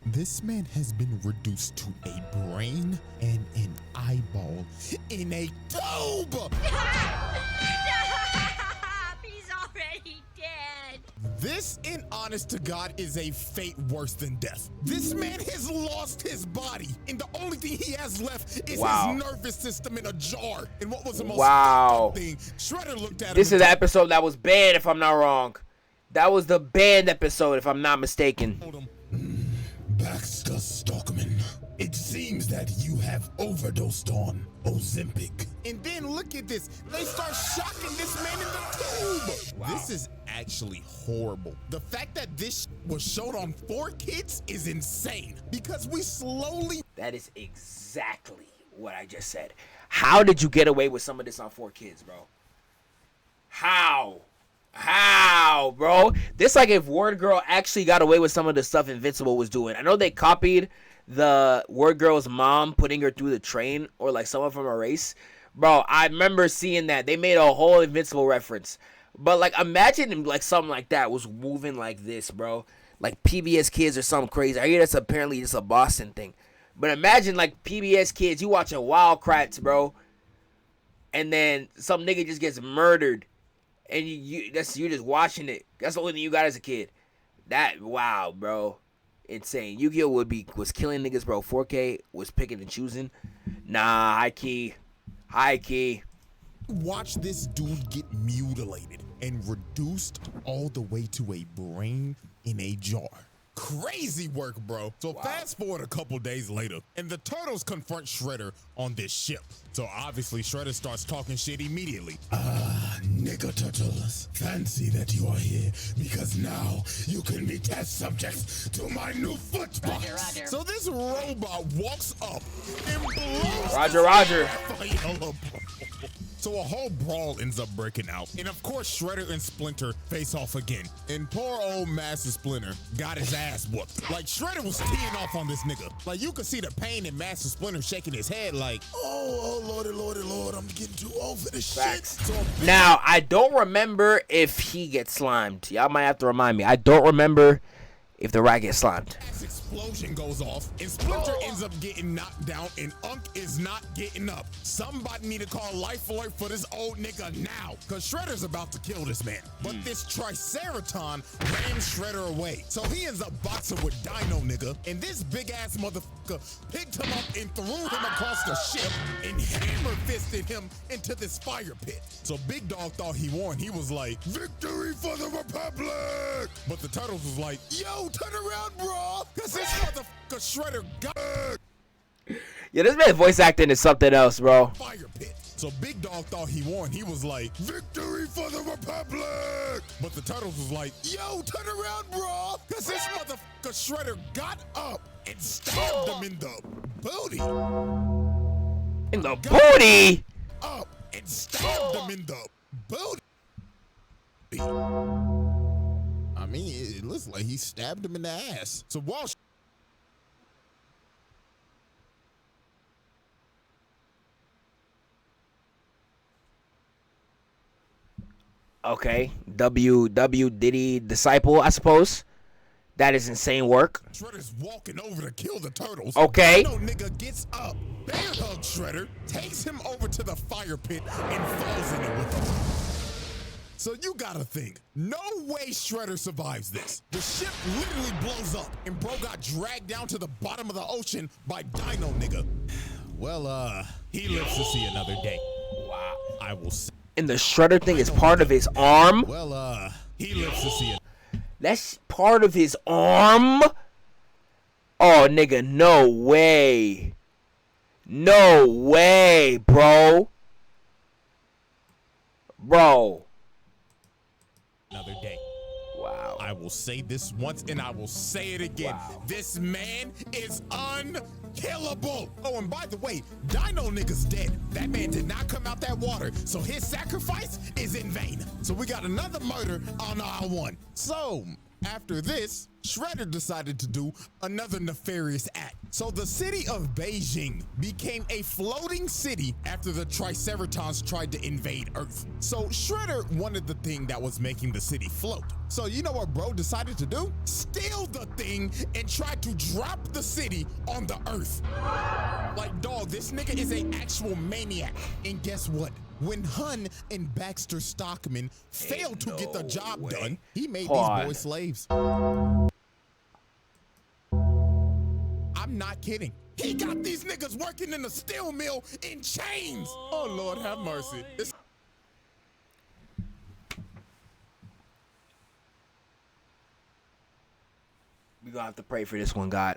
This man has been reduced to a brain and an eyeball in a tube. He's already dead. This, in honest to God, is a fate worse than death. This man has lost his body, and the only thing he has left is his nervous system in a jar. And what was the most fucked up thing? Shredder looked at him. This is the episode that was banned, if I'm not wrong. That was the banned episode, if I'm not mistaken. Baxter Stockman, it seems that you have overdosed on Ozempic. And then look at this. They start shocking this man in the tube. Wow. This is actually horrible. The fact that this was showed on 4Kids is insane because we slowly... That is exactly what I just said. How did you get away with some of this on 4Kids, bro? How, bro? This like if Word Girl actually got away with some of the stuff Invincible was doing. I know they copied the Word Girl's mom putting her through the train, or like someone from a race. Bro, I remember seeing that. They made a whole Invincible reference. But like imagine like something like that was moving like this, bro. Like PBS Kids or something crazy. I hear that's apparently just a Boston thing. But imagine like PBS Kids, you watching Wild Kratts, bro. And then some nigga just gets murdered. And you just watching it. That's the only thing you got as a kid. That, wow, bro. Insane. Yu-Gi-Oh! was killing niggas, bro. 4K was picking and choosing. Nah, high key. Watch this dude get mutilated and reduced all the way to a brain in a jar. Crazy work, bro. So fast forward a couple days later, and the Turtles confront Shredder on this ship. So obviously Shredder starts talking shit immediately. Nigga Turtles, fancy that you are here because now you can be test subjects to my new football. So this robot walks up and blows Roger. So a whole brawl ends up breaking out. And of course, Shredder and Splinter face off again. And poor old Master Splinter got his ass whooped. Like, Shredder was teeing off on this nigga. Like, you could see the pain in Master Splinter shaking his head like, oh, lordy, I'm getting too old for this shit. So now, I don't remember if he gets slimed. Y'all might have to remind me. I don't remember if the rat gets slimed. Explosion goes off, and Splinter ends up getting knocked down, and Unk is not getting up. Somebody need to call Life Alert for this old nigga now, because Shredder's about to kill this man. But this Triceraton ran Shredder away. So he ends up boxing with Dino nigga, and this big-ass motherfucker picked him up and threw him across the ship and hammer-fisted him into this fire pit. So Big Dog thought he won. He was like, victory for the Republic! But the Turtles was like, yo, turn around, bro! Because this motherfucker Shredder got... Yeah, this man's voice acting is something else, bro. Fire pit. So Big Dog thought he won. He was like, victory for the Republic! But the Turtles was like, yo, turn around, bro! Because this motherfucker Shredder got up and stabbed him in the booty. In the booty? Up and stabbed him in the booty. I mean, it looks like he stabbed him in the ass. So while okay, W Diddy Disciple, I suppose. That is insane work. Shredder's walking over to kill the Turtles. Okay. No nigga gets up, bear hugs Shredder, takes him over to the fire pit, and falls in it with him. So you gotta think, no way Shredder survives this. The ship literally blows up, and bro got dragged down to the bottom of the ocean by Dino nigga. Well, he lives to see another day. Wow. I will say. And the Shredder thing is part of his arm? Well, he lives to see it. That's part of his arm? Oh, nigga, no way. No way, bro. Bro. Another day. Wow. I will say this once and I will say it again. Wow. This man is unkillable. Oh, and by the way, Dino nigga's dead. That man did not come out that water, so his sacrifice is in vain. So we got another murder on our one. So after this, Shredder decided to do another nefarious act. So the city of Beijing became a floating city after the Triceratons tried to invade Earth. So Shredder wanted the thing that was making the city float. So you know what bro decided to do? Steal the thing and try to drop the city on the Earth. Like, dog, this nigga is an actual maniac. And guess what? When Hun and Baxter Stockman failed to get the job done, he made these boys slaves. I'm not kidding. He got these niggas working in the steel mill in chains. Oh, Lord, have mercy. We gonna have to pray for this one, God.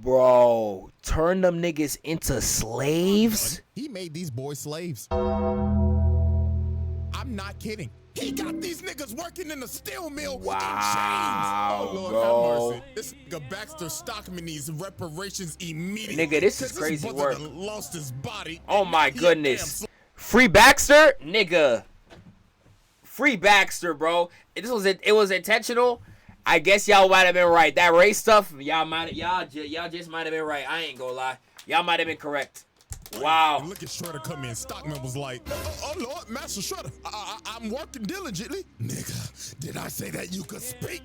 Bro, turn them niggas into slaves? He made these boys slaves. I'm not kidding. He got these niggas working in the steel mill in chains. Oh, Lord, bro. have mercy. This nigga Baxter Stockman needs reparations immediately. Nigga, this is crazy work. Lost his body. Oh, my goodness. Free Baxter? Nigga. Free Baxter, bro. It was intentional. I guess y'all might have been right. That race stuff, y'all just might have been right. I ain't gonna lie. Y'all might have been correct. Wow. Look at Shredder come in. Stockman was like, oh Lord, Master Shredder, I'm working diligently. Nigga, did I say that you could speak?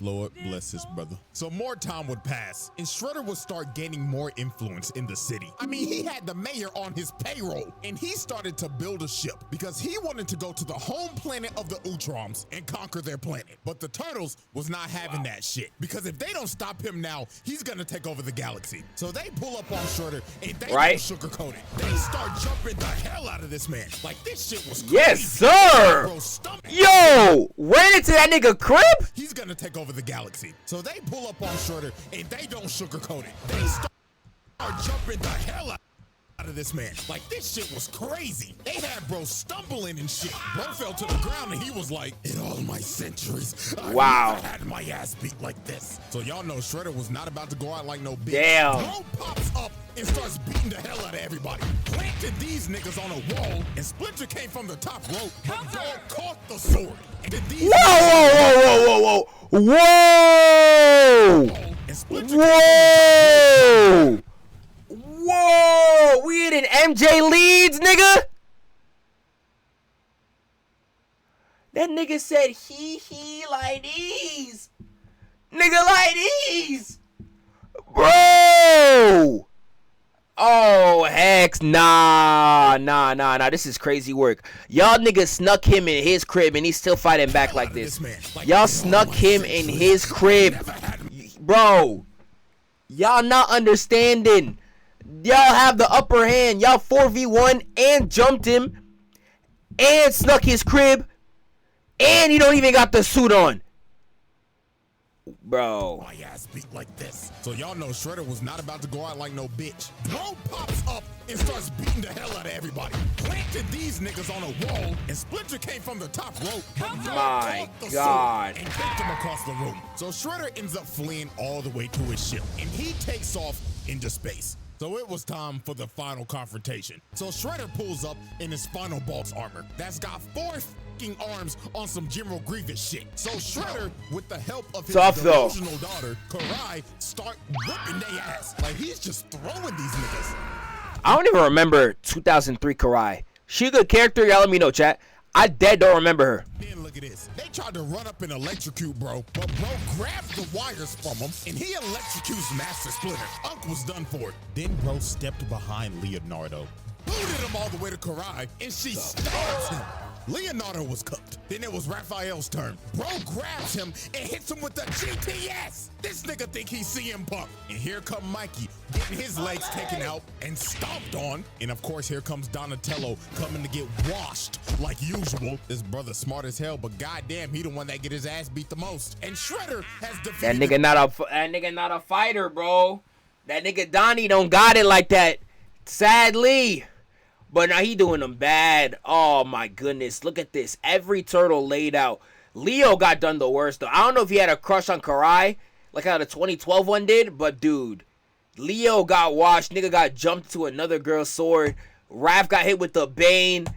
Lord bless his brother. So more time would pass, and Shredder would start gaining more influence in the city. I mean, he had the mayor on his payroll, and he started to build a ship because he wanted to go to the home planet of the Utroms and conquer their planet. But the Turtles was not having that shit, because if they don't stop him now, he's gonna take over the galaxy. So they pull up on Shredder, and they don't sugarcoat it. They start jumping the hell out of this man. Like, this shit was crazy. Yes, sir. Yo, ran into that nigga crib? He's gonna take over the galaxy. So they pull up on Shredder, and they don't sugarcoat it. They start jumping the hell out of this man. Like, this shit was crazy. They had bro stumbling and shit. Bro fell to the ground, and he was like, in all my centuries, I've never had my ass beat like this. So y'all know Shredder was not about to go out like no bitch. Damn. Bro pops up and starts beating the hell out of everybody. Planted these niggas on a wall, and Splinter came from the top rope. But Dog caught the sword. And then these Whoa! Whoa! We in an MJ leads, nigga. That nigga said he like these. Nigga like these. Bro. Oh, heck, nah. This is crazy work. Y'all niggas snuck him in his crib and he's still fighting back like this. Y'all snuck him in his crib. Bro, y'all not understanding. Y'all have the upper hand. Y'all 4v1 and jumped him and snuck his crib and you don't even got the suit on. Bro. My ass beat like this. So y'all know Shredder was not about to go out like no bitch. Bro pops up and starts beating the hell out of everybody. Planted these niggas on a wall, and Splinter came from the top rope. My God. And kicked him across the room. So Shredder ends up fleeing all the way to his ship, and he takes off into space. So it was time for the final confrontation. So Shredder pulls up in his final boss armor that's got 4 fucking arms on some General Grievous shit. So Shredder, with the help of his delusional daughter, Karai, start whipping their ass. Like, he's just throwing these niggas. I don't even remember 2003 Karai. She a good character? Y'all let me know, chat. I dead don't remember her. Then look at this. They tried to run up and electrocute bro, but bro grabs the wires from him, and he electrocutes Master Splinter. Unc was done for it. Then bro stepped behind Leonardo, booted him all the way to Karai, and she stabs him. Leonardo was cooked. Then it was Raphael's turn. Bro grabs him and hits him with the GTS. This nigga think he's CM Punk. And here come Mikey, getting his legs taken out and stomped on. And of course, here comes Donatello coming to get washed like usual. This brother smart as hell, but goddamn, he the one that get his ass beat the most. And Shredder has defeated that nigga not a fighter, bro. That nigga Donnie don't got it like that. Sadly. But now he doing them bad. Oh my goodness. Look at this. Every turtle laid out. Leo got done the worst though. I don't know if he had a crush on Karai like how the 2012 one did. But dude, Leo got washed. Nigga got jumped to another girl's sword. Raph got hit with the Bane.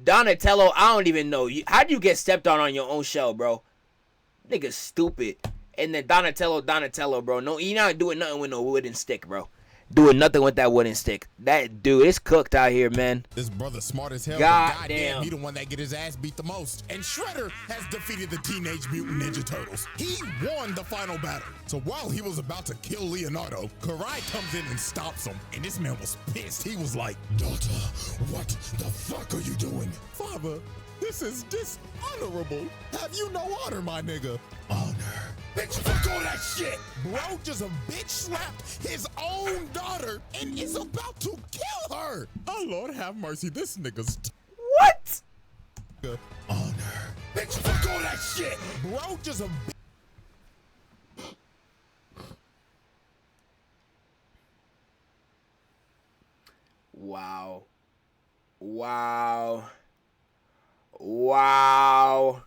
Donatello, I don't even know. How do you get stepped on your own shell, bro? Nigga stupid. And then Donatello, bro. No, he not doing nothing with no wooden stick, bro. Doing nothing with that wooden stick. That dude is cooked out here, man. This brother smart as hell. Goddamn. He the one that get his ass beat the most. And Shredder has defeated the Teenage Mutant Ninja Turtles. He won the final battle. So while he was about to kill Leonardo, Karai comes in and stops him. And this man was pissed. He was like, "Daughter, what the fuck are you doing?" "Father, this is dishonorable. Have you no honor, my nigga?" "Honor? Bitch, fuck all that shit." Bro just a bitch slapped his own daughter and is about to kill her. Oh, Lord have mercy. This nigga's What? Honor. Bitch, fuck all that shit. Bro just a Wow. Wow. Wow.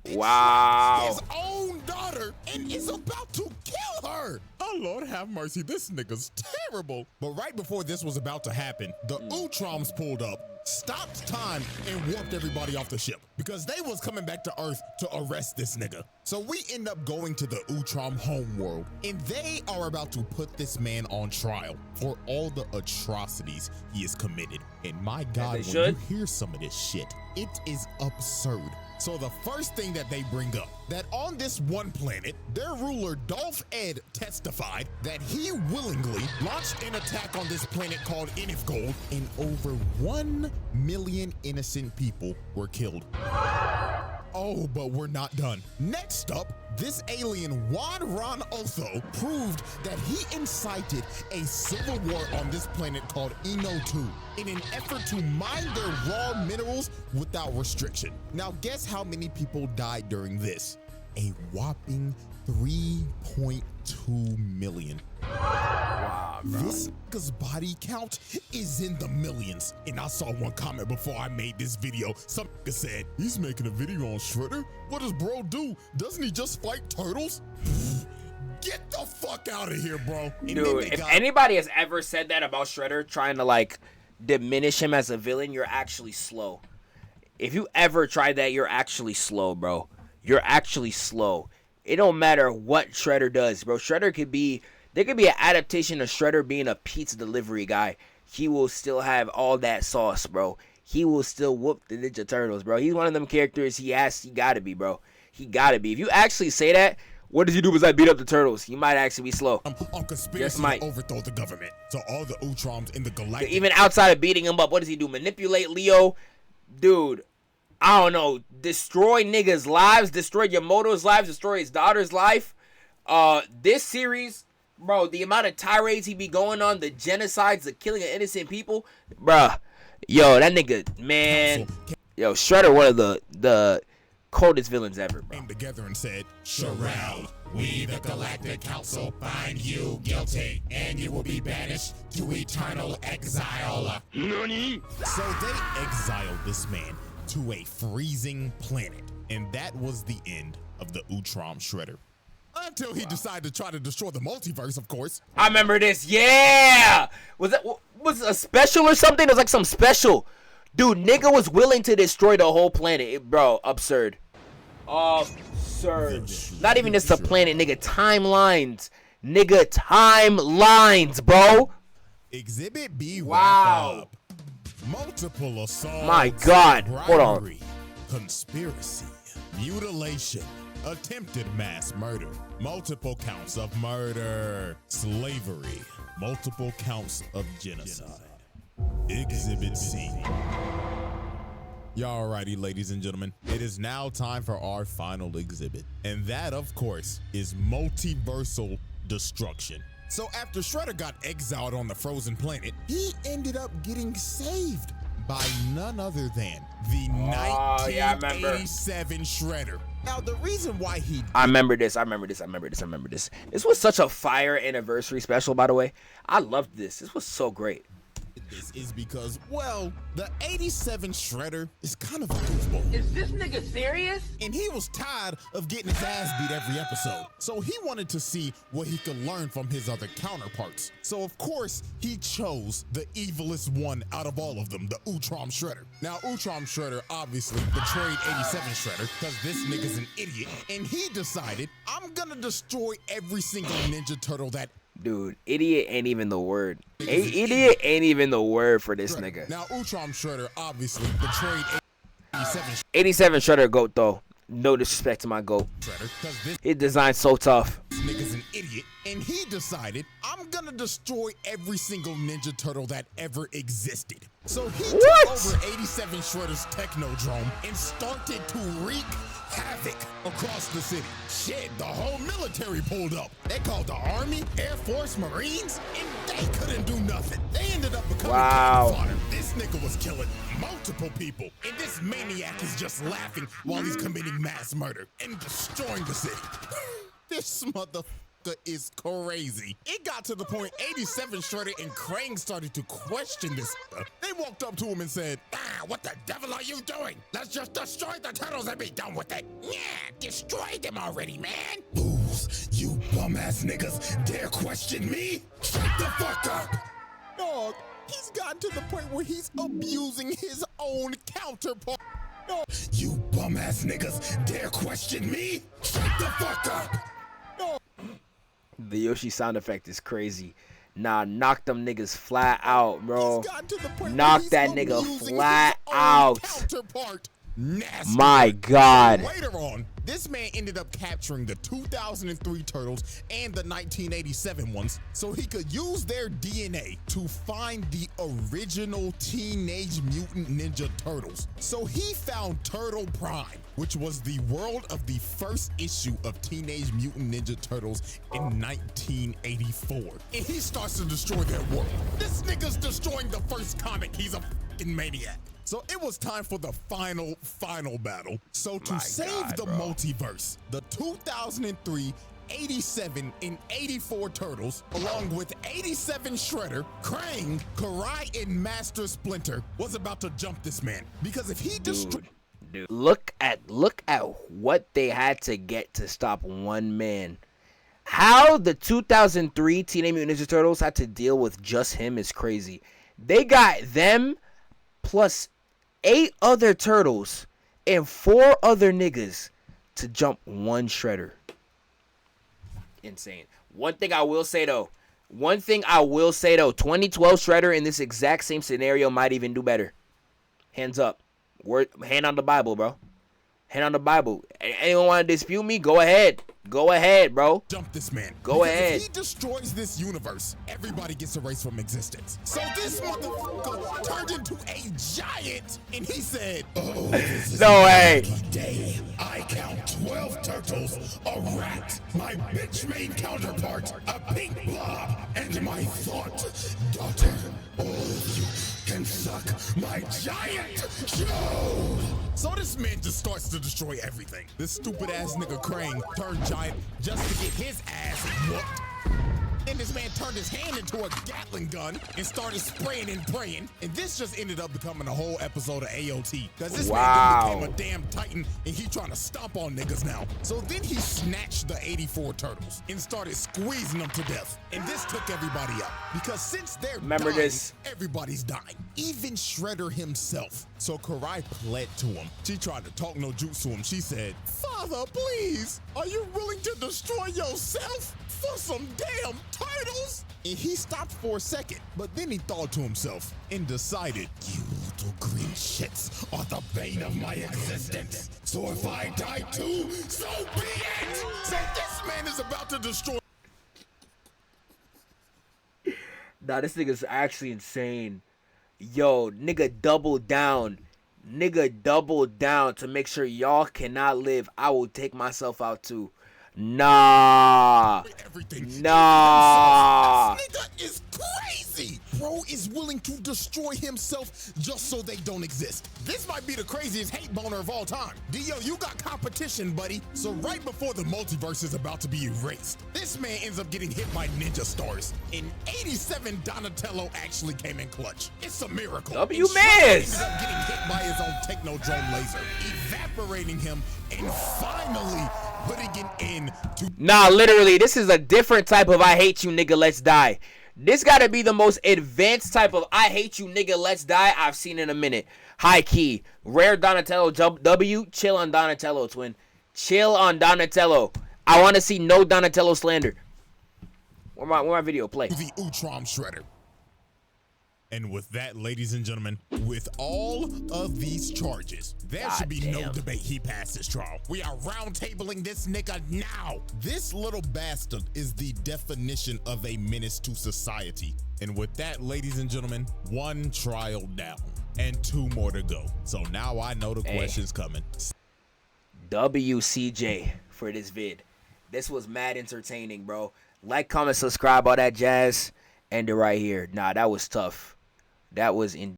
Wow. his own daughter and is about to kill her. Oh, Lord have mercy. This nigga's terrible. But right before this was about to happen, the Utroms pulled up, stopped time, and warped everybody off the ship because they was coming back to Earth to arrest this nigga. So we end up going to the Utrom homeworld, and they are about to put this man on trial for all the atrocities he has committed. And my God, when you hear some of this shit, it is absurd. So the first thing that they bring up, that on this one planet, their ruler Dolph Ed testified that he willingly launched an attack on this planet called Inifgold, and over 1 million innocent people were killed. Oh, but we're not done. Next up, this alien Juan Ron Otho proved that he incited a civil war on this planet called Eno 2 in an effort to mine their raw minerals without restriction. Now guess how many people died during this? A whopping 3.2 million. Wow, bro. This nigga's body count is in the millions. And I saw one comment before I made this video. Some nigga said, "He's making a video on Shredder? What does bro do? Doesn't he just fight turtles?" Get the fuck out of here, bro. And dude, if anybody has ever said that about Shredder, trying to like diminish him as a villain, you're actually slow. If you ever tried that, you're actually slow, bro. You're actually slow. It don't matter what Shredder does, bro. Shredder could be, there could be an adaptation of Shredder being a pizza delivery guy. He will still have all that sauce, bro. He will still whoop the Ninja Turtles, bro. He's one of them characters he gotta be, bro. He gotta be. If you actually say that, what does he do besides beat up the turtles? He might actually be slow. On conspiracy to overthrow the government. So all the Utroms in the galactic... Even outside of beating him up, what does he do? Manipulate Leo? Dude, I don't know. Destroy niggas' lives. Destroy Yamoto's lives. Destroy his daughter's life. This series, bro, the amount of tirades he be going on, the genocides, the killing of innocent people. Bruh. Yo, that nigga, man. Yo, Shredder, one of the coldest villains ever, bro. Came together and said, "Sherelle, we the Galactic Council find you guilty, and you will be banished to eternal exile." Nani? So they exiled this man to a freezing planet, and that was the end of the Utrom Shredder. Until he decided to try to destroy the multiverse, of course. I remember this. Yeah! Was it a special or something? It was like some special. Dude, nigga was willing to destroy the whole planet. Bro, absurd. Absurd. Not even just a planet, nigga. Timelines. Nigga, timelines, bro. Exhibit B. Wow. Wrap up. Multiple assaults. My God. Hold on. Bribery, conspiracy, mutilation, attempted mass murder, multiple counts of murder, slavery, multiple counts of genocide. Exhibit C. Y'all righty, ladies and gentlemen. It is now time for our final exhibit. And that, of course, is multiversal destruction. So after Shredder got exiled on the frozen planet, he ended up getting saved by none other than the 1987 Shredder. Now, the reason why he... I remember this. This was such a fire anniversary special, by the way. I loved this. This was so great. This is because, well, the 87 Shredder is kind of a goofball. Is this nigga serious? And he was tired of getting his ass beat every episode. So he wanted to see what he could learn from his other counterparts. So of course, he chose the evilest one out of all of them, the Utrom Shredder. Now, Utrom Shredder obviously betrayed 87 Shredder because this nigga's an idiot. And he decided, I'm gonna destroy every single Ninja Turtle that... Dude, idiot ain't even the word. Idiot ain't even the word for this nigga. Now, Utrom Shredder obviously betrayed 87 Shredder. 87 Shredder GOAT though. No disrespect to my GOAT. His design's so tough. This nigga's an idiot, and he decided, I'm gonna destroy every single Ninja Turtle that ever existed. So he took over 87 Shredder's Technodrome and started to wreak havoc across the city. Shit, the whole military pulled up. They called the Army, Air Force, Marines, and they couldn't do nothing. They ended up becoming fodder. This nigga was killing multiple people, and this maniac is just laughing while he's committing mass murder and destroying the city. This motherfucker is crazy. It got to the point 87 Shredder and Krang started to question this. They walked up to him and said, what the devil are you doing? Let's just destroy the turtles and be done with it. Yeah, destroy them already, man. Fools, you bum-ass niggas dare question me? Shut the fuck up. Dog, he's gotten to the point where he's abusing his own counterpart. Dog, you bum-ass niggas dare question me? Shut the fuck up. Dog. The Yoshi sound effect is crazy. Nah, knock them niggas flat out, bro. Knock that nigga flat out. My God. Later on, this man ended up capturing the 2003 Turtles and the 1987 ones so he could use their DNA to find the original Teenage Mutant Ninja Turtles. So he found Turtle Prime, which was the world of the first issue of Teenage Mutant Ninja Turtles in 1984. And he starts to destroy their world. This nigga's destroying the first comic. He's a fucking maniac. So it was time for the final battle. So to save the multiverse, the 2003, 87, and 84 Turtles, along with 87 Shredder, Krang, Karai, and Master Splinter, was about to jump this man. Because if he destroyed... Dude, look at what they had to get to stop one man. How the 2003 Teenage Mutant Ninja Turtles had to deal with just him is crazy. They got them plus 8 other turtles and 4 other niggas to jump one Shredder. Insane. One thing I will say though, 2012 Shredder in this exact same scenario might even do better. Hands up. Hand on the Bible, bro. Hand on the Bible. Anyone want to dispute me? Go ahead. Go ahead, bro. Jump this man. Go ahead. If he destroys this universe, everybody gets erased from existence. So this motherfucker turned into a giant, and he said, "Oh, this is no way. Day. I count 12 turtles, a rat, my bitch-made counterpart, a pink blob, and my thought daughter. All of you can suck my giant show." So this man just starts to destroy everything. This stupid ass nigga Krang turned giant just to get his ass whooped. Then this man turned his hand into a Gatling gun and started spraying and praying. And this just ended up becoming a whole episode of AOT. Cause this man became a damn titan and he trying to stomp on niggas now. So then he snatched the 84 turtles and started squeezing them to death. And this took everybody out. Because since they're dying, everybody's dying. Even Shredder himself. So Karai pled to him. She tried to talk no jutsu to him. She said, "Father, please, are you willing to destroy yourself for some damn turtles?" And he stopped for a second, but then he thought to himself and decided, "You little green shits are the bane of my existence. So if I die too, so be it." So this man is about to destroy. Nah, this nigga's actually insane. Yo, nigga doubled down. Nigga doubled down to make sure y'all cannot live. I will take myself out too. Nah. Everything. Nah. This nigga is crazy. bro is willing to destroy himself just so they don't exist. This might be the craziest hate boner of all time. Dio, you got competition, buddy. So right before the multiverse is about to be erased, this man ends up getting hit by ninja stars. In 87, Donatello actually came in clutch. It's a miracle. W-Miz ended up getting hit by his own technodrome laser, evaporating him and finally putting an end to... Nah, literally, this is a different type of I hate you, nigga, let's die. This gotta be the most advanced type of I hate you, nigga, let's die I've seen in a minute. High key. Rare Donatello W. Chill on Donatello, twin. Chill on Donatello. I want to see no Donatello slander. Where my video play? The Utrom Shredder. And with that, ladies and gentlemen, with all of these charges, there should be no debate he passed his trial. We are round-tabling this nigga now. This little bastard is the definition of a menace to society. And with that, ladies and gentlemen, 1 trial down and 2 more to go. So now I know the question's coming. WCJ for this vid. This was mad entertaining, bro. Like, comment, subscribe, all that jazz. End it right here. Nah, that was tough. That was indeed.